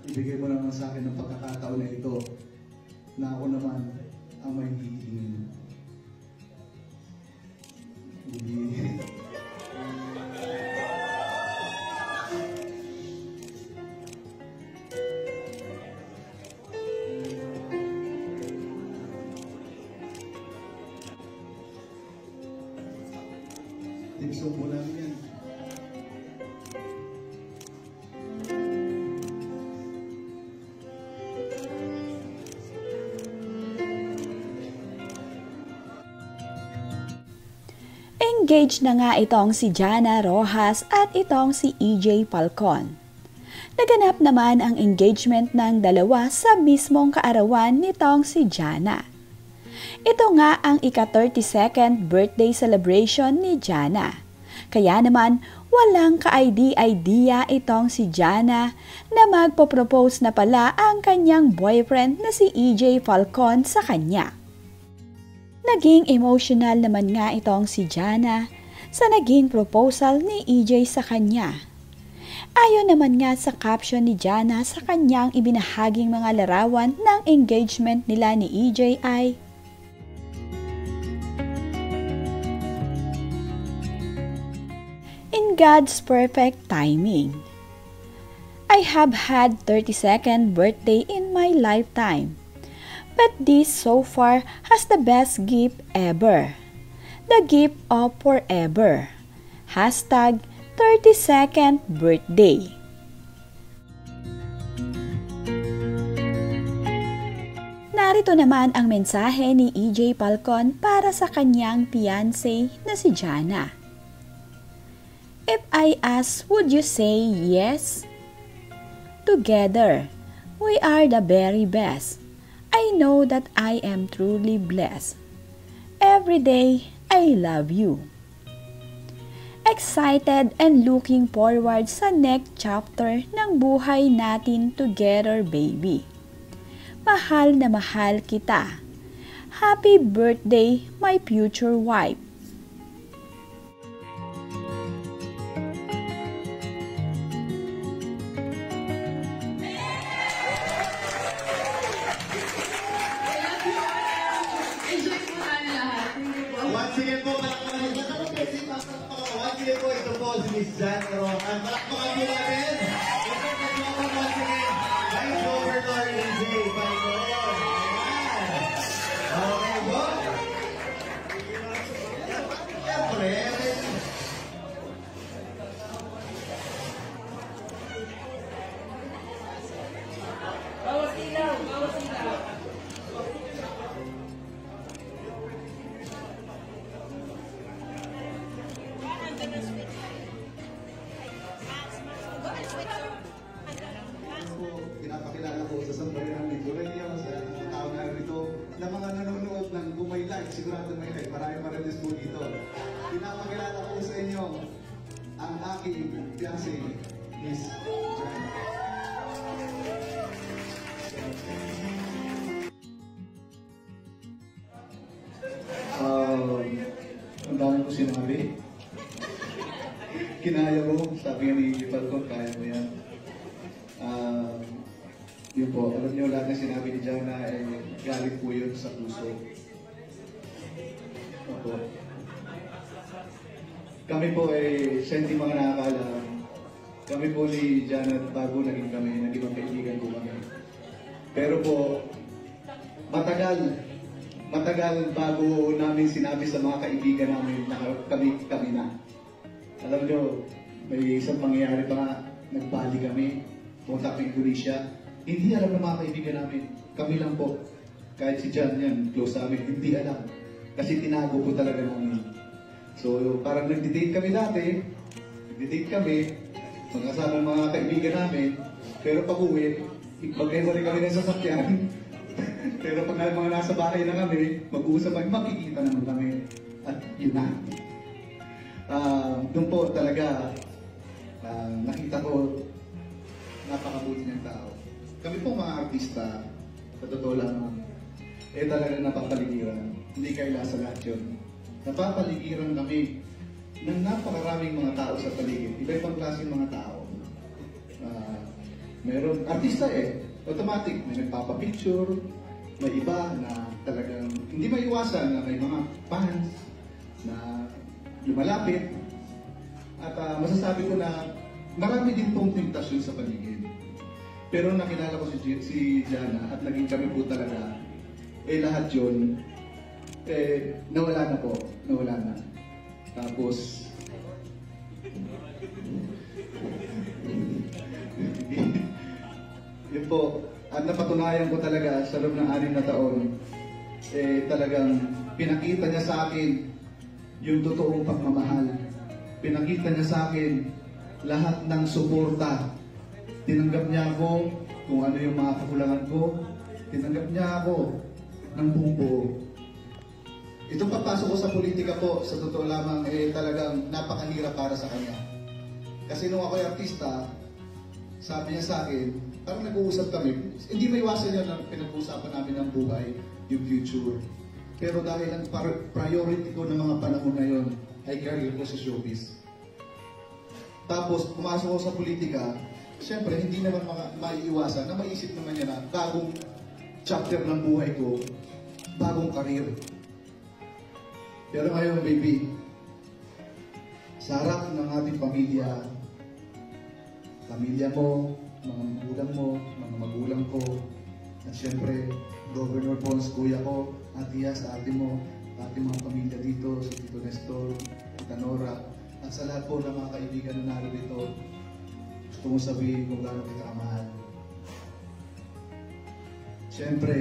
ibigay mo naman sa akin ng pagkakataon na ito na ako naman ang may hihingin. Tigsong mo namin yan. Engaged na nga itong si Jana Rojas at itong si EJ Falcon. Naganap naman ang engagement ng dalawa sa mismong kaarawan nitong si Jana. Ito nga ang ika-32nd birthday celebration ni Jana. Kaya naman walang ka-idea itong si Jana na magpo-propose na pala ang kanyang boyfriend na si EJ Falcon sa kanya. Naging emotional naman nga itong si Jana sa naging proposal ni EJ sa kanya. Ayon naman nga sa caption ni Jana sa kanyang ibinahaging mga larawan ng engagement nila ni EJ ay, "In God's perfect timing. I have had 32nd birthday in my lifetime. But this so far has the best gift ever. The gift of forever. Hashtag 32nd birthday." Narito naman ang mensahe ni EJ Falcon para sa kanyang fiancé na si Jana. "If I ask, would you say yes? Together, we are the very best. I know that I am truly blessed. Every day, I love you. Excited and looking forward sa next chapter ng buhay natin together, baby. Mahal na mahal kita. Happy birthday, my future wife." Once again po, ito po si Miss Jana Rojas. Palakpakan po natin. Ito po once again. Vice Governor EJ Falcon. Ayan. Okay po. Siyempre. Bawas ilaw, bawas ilaw. Pinapakilala ko sa sambayan ng Gorelia, sa mga tao na rito, na mga nanonood ng kung may like, sigurado may like, maraming marilis po dito. Pinapakilala ko sa inyo ang aking fiancé, Miss Jana. Ang dami ko sinabi. Kinaya mo, sabi nga ni Falcon, kaya mo yan. Yun po, alam niyo lahat na sinabi ni Jana ay galing po yun sa puso. Opo. Kami po ay, sa hindi mga nakakala, kami po ni Jana bago naging kami, naging magkaibigan po kami. Pero po, matagal bago namin sinabi sa mga kaibigan namin na kami na. Alam niyo, may isang pangyayari pa nga, nagbali kami, punta kami Indonesia. Hindi alam ng mga kaibigan namin, kami lang po. Kahit si John yan, close sa amin, hindi alam. Kasi tinago po talaga namin. So, parang nagdi-date kami dati, magkasama ng mga kaibigan namin, pero pag-uwi, mag-ewan kami ng sasakyan. Pero pag mga nasa bahay na kami, mag-uusap kami, makikita naman kami. At yun na. Doon po talaga, nakita ko, napakabuti ng tao. Kami po mga artista, sa totoo lang, talagang napapaligiran. Hindi kaila sa lahat yun. Napapaligiran kami ng napakaraming mga tao sa paligid. Iba-ibang klaseng mga tao. Meron, artista automatic, may nagpapapicture, may iba na talagang hindi maiwasan na may mga fans na lumalapit. At masasabi ko na marami din pong temptasyon sa paligid. Pero nakilala ko si Jana at naging kami po talaga, lahat yun, nawala na po, nawala na. Tapos, yun po, at napatunayan ko talaga sa loob ng 6 na taon, talagang pinakita niya sa akin yung totoong pagmamahal. Pinakita niya sa akin lahat ng suporta. Tinanggap niya ako kung ano yung mga kakulangan ko. Tinanggap niya ako ng buong buo. Itong papasok ko sa politika po, sa totoo lamang, talagang napakahirap para sa kanya. Kasi nung ako'y artista, sabi niya sa akin, parang nag-uusap kami, hindi may iwasan niya na pinag-uusapan namin ng buhay, yung future. Pero dahil ang priority ko ng mga panahon na yon ay career ko sa showbiz. Tapos, pumasok ko sa politika, siyempre, hindi naman maiiwasan na maisip naman niya na bagong chapter ng buhay ko, bagong career. Pero ngayon, baby, sa harap ng ating pamilya mo, mga magulang mo, mga magulang ko, at siyempre, Governor Pons, kuya ko, atiya sa ate mo, ating mga pamilya dito, sa Tito Nestor, Tita Nora, at sa lahat po ng mga kaibigan na narito, gusto mo sabihin kung gaano kita kamahal. Siyempre,